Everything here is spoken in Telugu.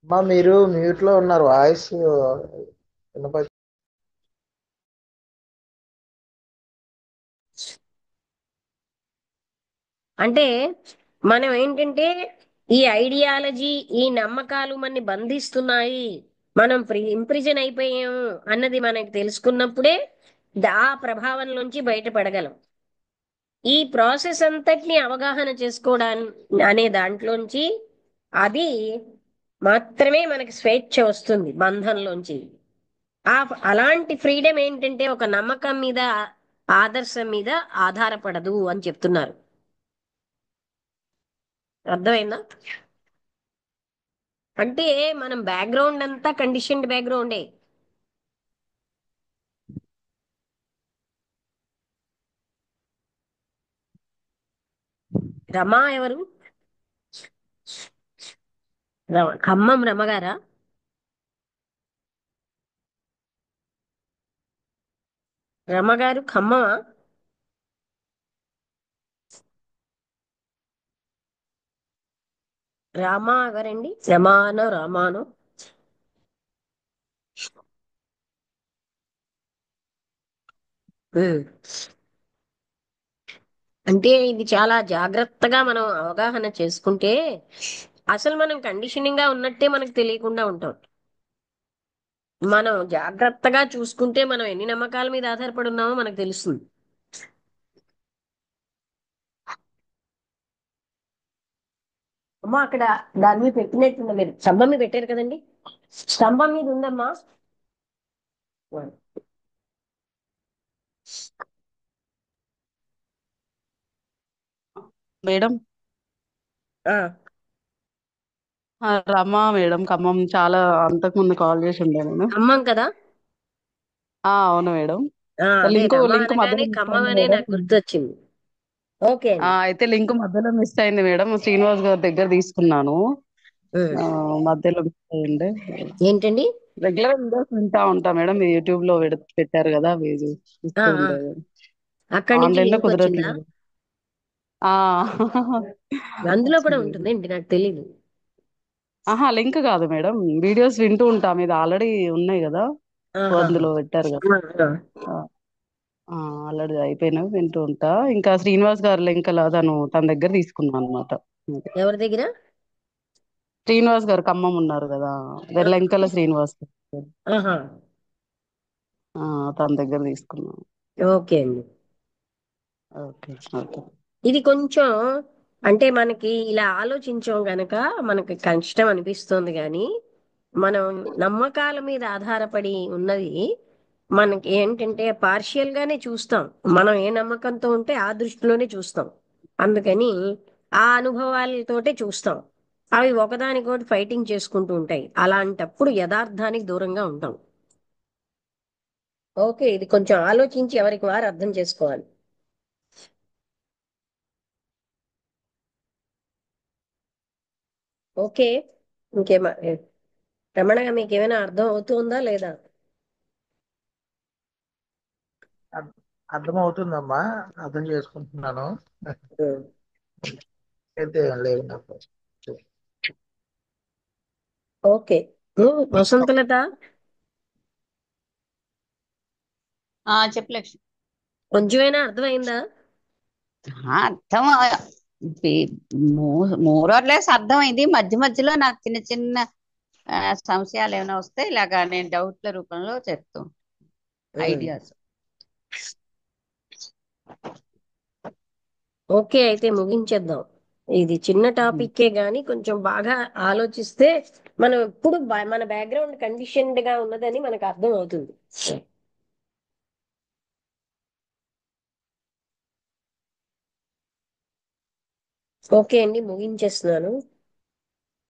మా మీరు మ్యూట్ లో ఉన్నారు, వాయిస్ వినప- అంటే మనం ఏంటంటే ఈ ఐడియాలజీ, ఈ నమ్మకాలు మనని బంధిస్తున్నాయి, మనం ఇంప్రిజన్ అయిపోయాము అన్నది మనకి తెలుసుకున్నప్పుడే ఆ ప్రభావంలోంచి బయటపడగలం. ఈ ప్రాసెస్ అంతటిని అవగాహన చేసుకోవడానికి అనే దాంట్లోంచి అది మాత్రమే మనకి స్వేచ్ఛ వస్తుంది బంధంలోంచి. ఆ అలాంటి ఫ్రీడమ్ ఏంటంటే ఒక నమ్మకం మీద, ఆదర్శం మీద ఆధారపడదు అని చెప్తున్నారు. అర్థమైందా? అంటే మనం బ్యాక్గ్రౌండ్ అంతా కండిషన్డ్ బ్యాక్గ్రౌండే. రమా ఎవరు? ఖమ్మం రమగారా? రమగారు ఖమ్మమా? రామా ఎవరండి? రమానో రామానో? ఉమ్. అంటే ఇది చాలా జాగ్రత్తగా మనం అవగాహన చేసుకుంటే అసలు మనం కండిషనింగ్ గా ఉన్నట్టే మనకు తెలియకుండా ఉంటాం. మనం జాగ్రత్తగా చూసుకుంటే మనం ఎన్ని నమ్మకాల మీద ఆధారపడి ఉన్నామో మనకు తెలుస్తుంది. అమ్మా అక్కడ దాని మీద పెట్టినట్టుంది, మీరు స్తంభం మీద పెట్టారు కదండి. స్తంభం మీద ఉందమ్మా. మేడం. ఆ, రమా మేడం, ఖమ్మం. చాలా అంతకుముందు కాల్ చేసి ఉండే నేను. ఖమ్మం కదా. అవును మేడం. అదే లింక్ రమ లింక్ అనగానే మధ్యలో మిస్ ఖమ్మం అయింది అనే మేడం. నాకు గుర్తొచ్చింది. ఓకే అండి. అయితే లింక్ మధ్యలో మిస్ అయింది మేడం. శ్రీనివాస్ గారి దగ్గర తీసుకున్నాను. ఉమ్. ఆ, మధ్యలో మిస్ అయ్యింది. ఏంటండి? రెగ్యులర్ వీడియోస్ వింటా ఉంటా మేడం. మీరు యూట్యూబ్ లో పెట్టారు కదా, అవి ఆ, చూస్తూ ఆ. ఉండేది. అక్కడి నుంచి ఆన్లైన్ లో లింక్ వచ్చిందా? కుదరట్లేదు. ఆ అందులో కూడా వచ్చింది. ఉంటుంది ఏంటి, నాకు తెలీదు. లింక్ కాదు మేడం, వీడియోస్ వింటూ ఉంటా. మీద ఆల్రెడీ ఉన్నాయి కదా, ఆహాహా. అందులో పెట్టారు కదా. ఆ, ఆ. ఆల్రెడీ అయిపోయినవి వింటూ ఉంటా. ఇంకా శ్రీనివాస్ గారు లింక్ అలా తన దగ్గర తీసుకున్నాను అనమాట. ఎవరి దగ్గర? శ్రీనివాస్ గారు ఖమ్మం ఉన్నారు కదా, ఆ, లెంకల శ్రీనివాస్ గారు. ఆహా. ఆ, తన దగ్గర తీసుకున్నాను. ఓకే అండి. ఓకే. ఓకే. ఇది కొంచెం అంటే మనకి ఇలా ఆలోచించాం గనక మనకి కష్టం అనిపిస్తుంది కానీ మనం నమ్మకాల మీద ఆధారపడి ఉన్నది మనకి ఏంటంటే పార్షియల్ గానే చూస్తాం. మనం ఏ నమ్మకంతో ఉంటే ఆ దృష్టిలోనే చూస్తాం. అందుకని ఆ అనుభవాలతోటే చూస్తాం. అవి ఒకదానికొకటి ఫైటింగ్ చేసుకుంటూ ఉంటాయి. అలాంటప్పుడు యథార్థానికి దూరంగా ఉంటాం. ఓకే, ఇది కొంచెం ఆలోచించి ఎవరికి వారు అర్థం చేసుకోవాలి. ఓకే. ఇంకేమ రమణగా మీకు ఏమైనా అర్థం అవుతుందా లేదా? అర్థ- అర్థమవుతుందమ్మా, అర్థం చేసుకుంటున్నాను. ఉం. అయితే ఏం లేదు నాకు. ఓకే. వసంతలత, చెప్పు లక్ష్మి. కొంచెమైనా అర్థమైందా? అర్థం మోరర్లెస్ అర్థమైంది. మధ్య మధ్యలో నాకు చిన్న చిన్న ఆ, సంశయాలు ఏమైనా వస్తే ఇలాగా నేను డౌట్ల రూపంలో చెప్తూ ఉం. ఐడియాస్. ఓకే, అయితే ముగించేద్దాం. ఇది చిన్న టాపిక్కే గాని కొంచెం బాగా ఆలోచిస్తే మనం ఎప్పుడు మన బ్యాక్గ్రౌండ్ కండిషన్డ్ గా ఉన్నదని మనకు అర్థం అవుతుంది. ఓకే అండి, ముగించేస్తున్నాను.